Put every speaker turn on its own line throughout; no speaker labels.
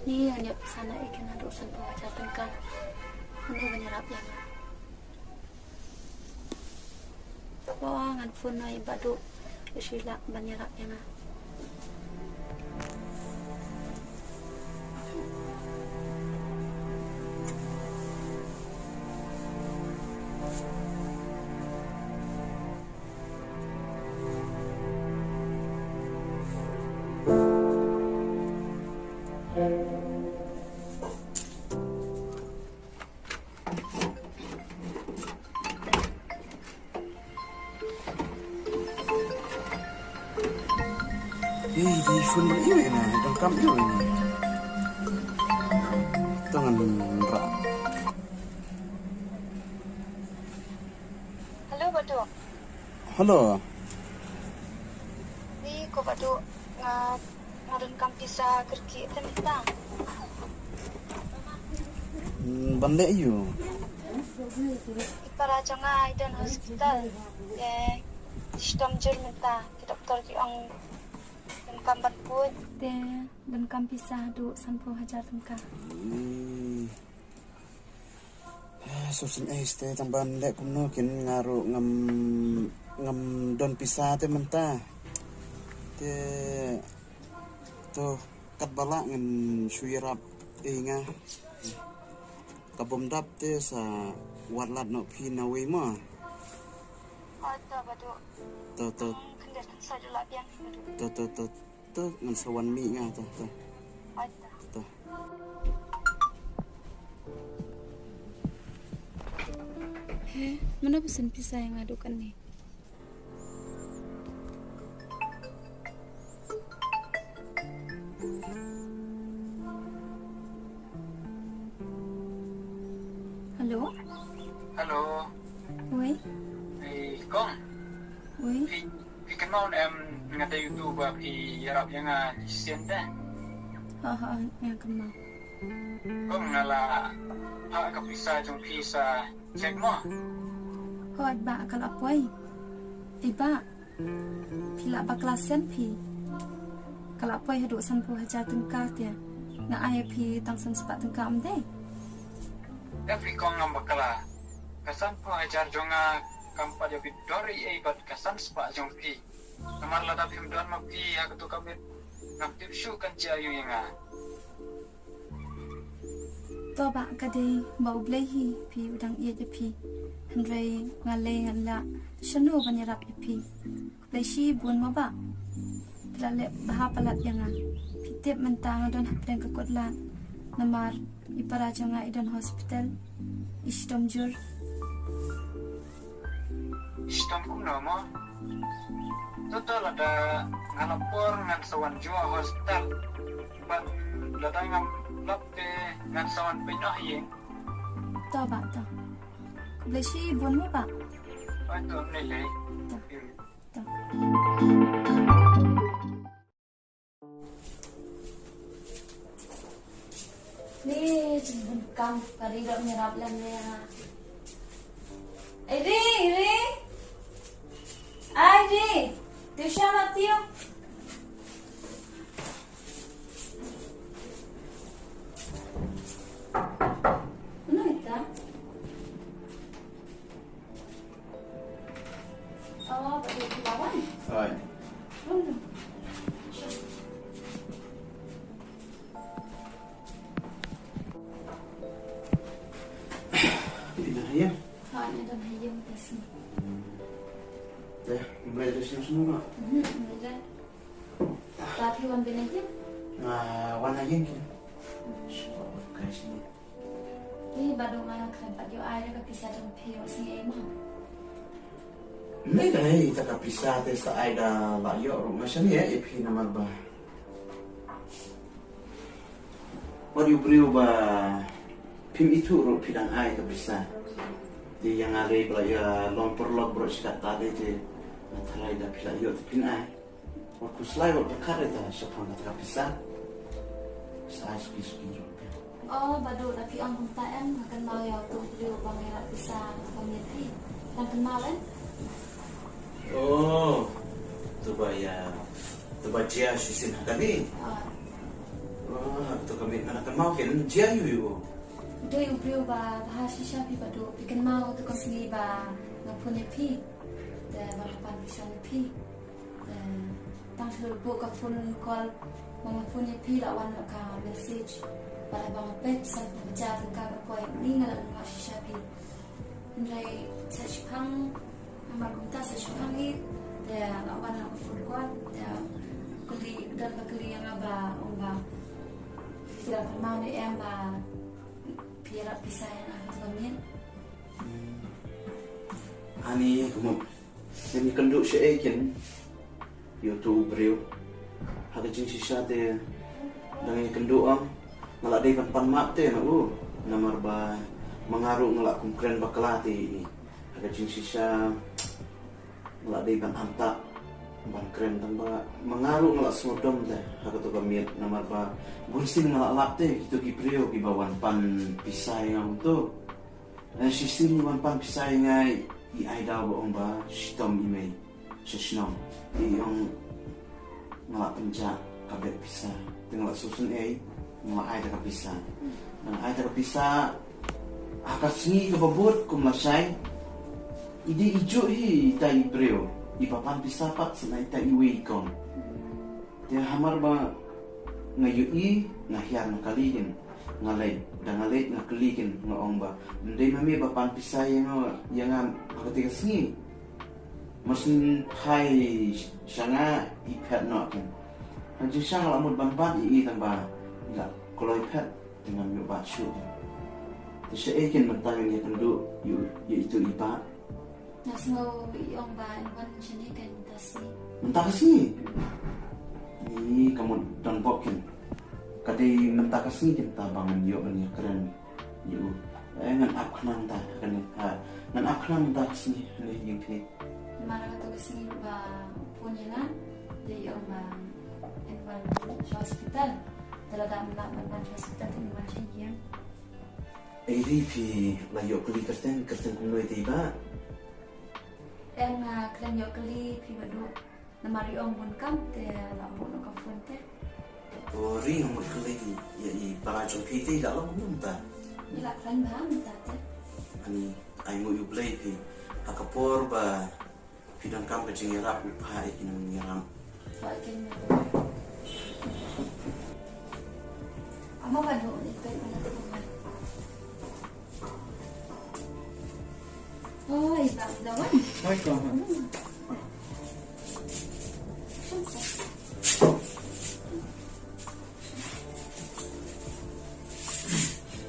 Ni hanya sana ikan ada usan baca tengkang. Ini menyerap yang. Wah, ngan phone na ibadu. Sila menyerap yang.
Di phone ini na, dengkam ini. Tangan rak.
Halo, Badu.
Halo.
Ni ko Badu ngadon kampisa kerki tenita.
Bande iyo.
Ipara jonga idan hospital. Sistem jurmenta ki doktor ki ang kambat pun.
Te dan kampisah du 10,000 tengkang.
Susun este tambahan dek kuno kin ngaru ngam don pisah te mentah. Te to kat bala ngan suirap inga. Kabom dap te sa warlat no pinawi ma.
Ada Badu.
To
Kendir sa dula biang Badu.
to ngan sawan mi nga to.
Ada.
To.
Mana pesan pisah yang adukan ni? Halo?
Halo,
Oi?
Kong.
Oi?
Pi kenal ngata YouTube pi yarap yang sien teh.
Ha, yang kenal.
Kong ngala ha ka pisa jong pisa cek mo.
Kau ba kalau apa? Iba. Pila ba kelasan pi. Kalau apa hidup 10,000 tengkah dia. Nak ayah pi tangsan sepat tengkah amde.
Tapi kong ngam bakala. Kasan po ajar jonga kampa jo pi dori bat kasan spa jong pi. Kamar la da pi don ma pi ha tu kamit ngam tip shu kan jayu yang
To ba kadai bau blehi pi udang ia je pi. Hendrai ngale ngala shanu banyarap je pi. Bleshi bun ma ba. Lale baha palat yang pitip mentang don hapren ke kotla. Namar ipara jonga idon hospital. Istom jur.
Istam kuno mo. Total ada ngalapor ngan sawan jua hospital. Bat lada ngam lape ngan sawan pinah ye.
To ba to. Bleshi bun ma ba.
Itu nilai.
To. Ni jemput kam kari dok nyerap lamnya. Iri. Iri. Tisha matio. Ano ita? Oh, pati kilawan.
Ay.
Ano?
Pinahaya.
Ano dan hayam tasi.
Teh, mulai dari sini semua.
Medan. Tapi wan binajim.
Warna yang gini. Guys ni.
Ni badung anak kerempat yo air ke pisah dengan pio sing emang.
May dahil takapisa tayo sa Aida layo. Masya niya, ipi naman ba? Wari beriw ba? Pim itu ro pidang ay kapisa. Di yang ari bala ya long perlog bro sikat tadi di nataray da pila yo pin ay. Waktu selai wak berkara ta siya pang takapisa. Sa ay suki-suki ro.
Oh, badu tapi ang puntaan makan mau ya tu beliau pangeran pisah komiti. Dan kenalan?
Oh, tu ba ya. Tu ba dia sisin kali. Oh, tu ka kami anak mau kan dia yu.
Doi ubriu ba bahasa Syafi badu bikin mau tu konsili ba ngapunya pi de balapan bisa pi tang terbu ka phone call ngapunya pi lawan ka message para bang pet sa baca ka ko ni ngala bahasa Syafi ndai sashpang amar kumta sashpang it de lawan ka phone call de kuli dan kuli yang ba umba tidak mau ni em ba Pira pisah yang aku temin.
Ani kamu ini kenduk seakin YouTube beliau ada jenis sate dengan kenduk ngelak day pan map te na namar ba mengaruh ngelak keren bakalati ada jenis sisa ngelak day pan antak ban keren tambah mengaruh ngelak semodom teh aku tu kami namar ba gunstin ngelak lap teh itu kibrio kibawan pan pisai ngam tu sistem wan pan pisai ngai i aida ba ba sistem email sesnom i yang ngelak penja kabel pisah tengok susun ngelak aida kabisa dan aida kabisa akasingi kebabut kumlasai ide ijo hi tai brio ipapan pisapat senai ta iwe ikon dia hamar ba ngayui ngahiar ngakalihin ngalay dangalay ngakalihin ngaong ba ndai mami papan pisay yang ketika sengi masin hai sanga ipet nokin anjing sang lamut banbat i tamba ila kalau ipet dengan nyoba syuk dia ekin mentang yang kendu itu ipa
Nasmo yung ba wan sini kan tasi.
Mentah sih. Ini kamu dan bokin. Kadai mentah sih kita bangun yo ni keren yo. Ngan akhnang ta kan ngan akhnang ta sih ni yang ni.
Mana kata kesini ba punya na di yung ba wan hospital. Talaga wan hospital ni wan sini.
Pi layo kuli kerten kumulai tiba.
Em kalian yuk kali pribadi namari om pun kam te lampun no kafun te.
Ori nomor kali ya i para jompi dah lama muntah.
Ila kalian baham ta te.
Ani ai mo yublay pi akapor ba pidang kam ke jingerap upai kinang ngiram.
Bagian mo. Amo ba do ni pe mana tu man. Oh, iba lawan.
Oi, kau.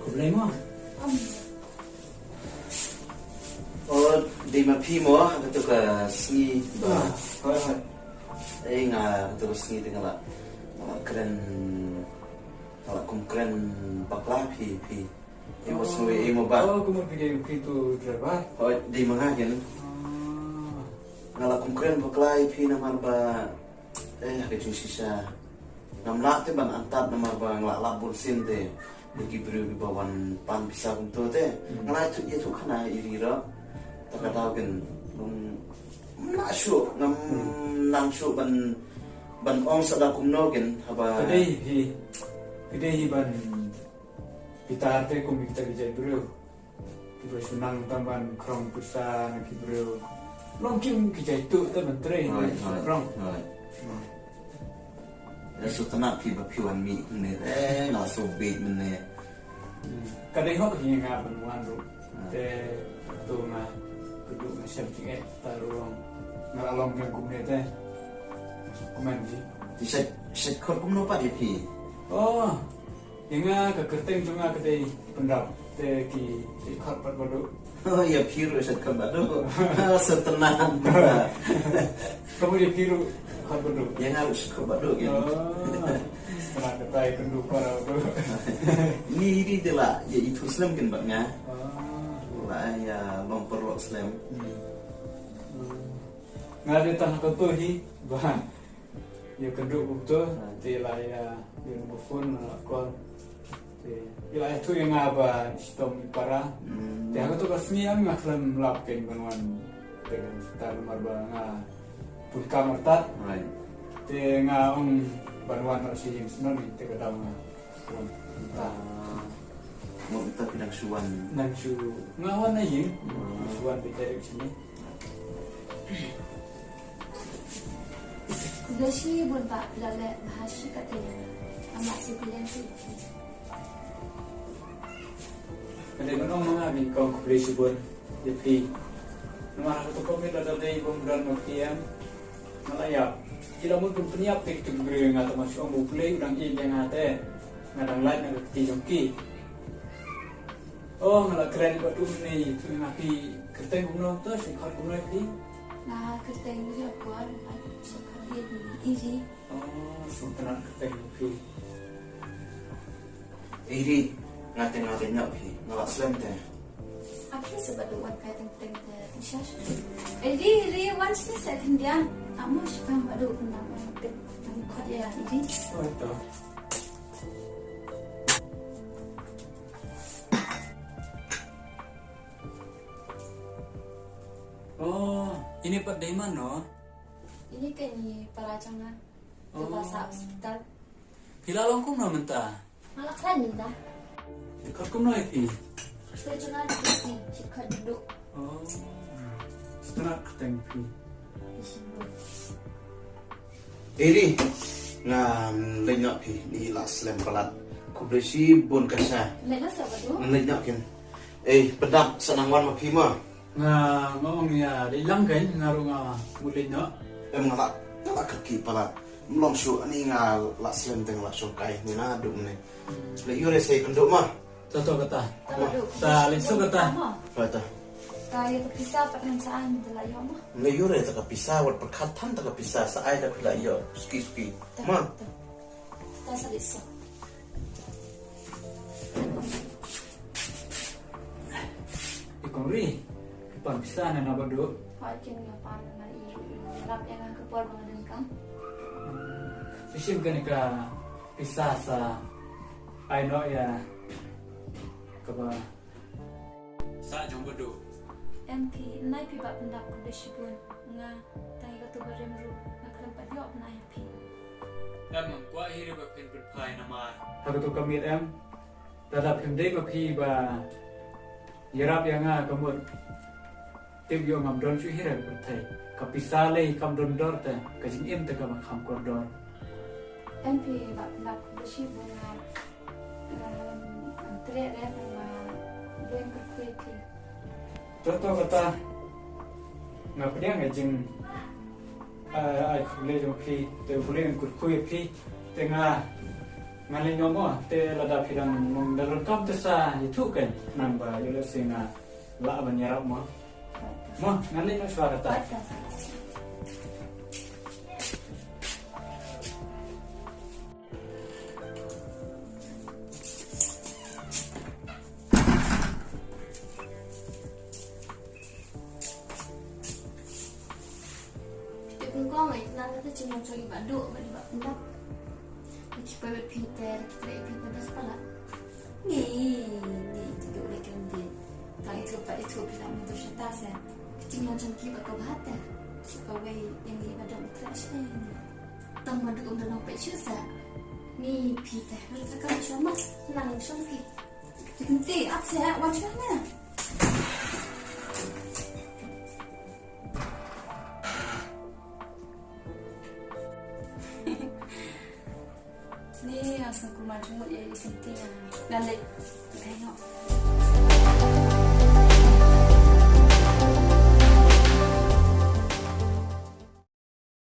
Problema?
Oh, di mapi mo betul ke seni ba. Nga betul seni dengan lah keren kalau keren bakla pi. Ibu semua ibu ba.
Oh, kamu pergi itu driver?
Oh, di mana kan? Ngalah keren bakla pi nama ba. Kecil sisa. Namla tu ban antat nama ba ngalah labur sin te. Bagi beri bawan pan pisah untuk te. Ngalah itu kana irira. Tak tahu kan. Nak syuk ngam nang syuk ban ong sada kumno kan haba.
Kedai ban kita ate kung kita kijay bro. Kita sunang tamban krong pusa na kibro. Longking kijay tu ta mentre krong.
So tanak pi ba piwan mi ne na so bait ne.
Kadai hok hiya nga banwan ro. Te tu na kudu na syamting tarong ngalong yang kumne te. Kuman ji.
Di set kor kumno pa di pi.
Oh, yang ke kerteng cuma kedai pendap te ki korpat baru.
Oh ya piru set kor bado. Setenan.
Kamu dia piru korpat baru.
Yang harus kor bado gitu.
Setelah ketai penduk para tu.
Ni dia lah ya itu Islam kan baknya. Lah ya lompor Islam.
Ngade tanah kotor hi bahan. Ya kenduk betul, ti laya yang bufun kon. Ti ilai tu yang apa sistem para. Ti aku tu kasni am ngaklan lap ken banwan. Dengan setar marba nga pun kamartat.
Right.
Ti nga banwan si him senon ti kadang.
nang suan.
Nang su ngawan na yun. Suwan bicara sini.
Kudashi bun ba lale bahashi katanya. Amak si bilang tu.
Ada menong mga ni kong kublesi bun. Jadi nomor satu kami ada dari pemberan makian Malaya. Jika mau peniap tek tu beri ngata masuk ang buklay udang i yang ngate ngadang lain nak keti jongki. Oh ngalah keren buat tu ni tu ngapi kerteng umno tu sikar umno ni.
Nah kerteng dia kuat. Sekar dia iri.
Oh sultan kerteng ni.
Iri ngaten nak pi ngalak slam te.
Apa sebab luar kaitan kerteng tishash? Iri once ni second dia. Amo siapa baru pernah makan kuat ya iri.
Oh itu. Oh, ini Pak Daiman no?
Ini kan ni pelajangan ke bahasa hospital.
Hilalong kum na menta.
Malah keren ni dah.
Ikut kum na ipi.
Saya jangan ni jika duduk
Oh, setelah keteng pi.
di sini.
Iri nga lenyap pi ni la slam palat. Kublesi bun kasa.
Lepas apa tu?
Lenyap kin. Pedak sanangwan mapi ma.
Nga ngomong ya, di langgan ngaru nga mulai no.
Ngalak kaki palat. Melong syu ni nga la slam teng la syokai ni na dum ni. Le yure say kenduk ma.
Toto kata.
Duduk.
Ta linsu kata.
Rata.
Kaya terpisah perkansaan adalah ya mah.
Le yure tak pisah wat perkatan tak pisah sa ai dak pila yo. Ski. Ma.
Tak sadis.
Ikong ri. Ipan bisa na nabado.
Pakin ngapan na iru. Harap yang ang kapal mga kan.
Isim ka ni ka pisah sa ay no ya. Kaba sa jong bado.
MP nai pi bab pendak kudeshibun nga tangi katu baremru naklampat yo na MP.
Em kwa hiri ba pin pai nama. Haru tu kami em. Dadap himdei ba pi ba yarap yang nga kamut. Tim yo ngam don chu hiri ba thai. Kapisale kam don dor ta kajin em ta kam kham kor dor.
MP bab pendak kudeshibun nga tre re na doing kuit pi.
Toto kata ngapdia ngajing ai khule jo pi te khule kut khui pi tenga ngali ngomo te lada phirang mong dalon kam te sa itu kan nang ba yo singa la ban yarap mo ngali no suara ta
Kung ay nanti tu cuma curi badu, badu benda. Kita berpikir, kita berpikir dah sekolah. Ni itu dulu lagi nanti. Kalau itu pada itu bila muda syaitan saya, cuma curi badu bahata. Supaya yang ini badu crash ni. Tang badu untuk nampak cusa. Ni pikir, mereka kan cuma nang songki. Nanti apa saya wajib mana? Ni asal kumajung ya, ini penting. Nanti, tengok.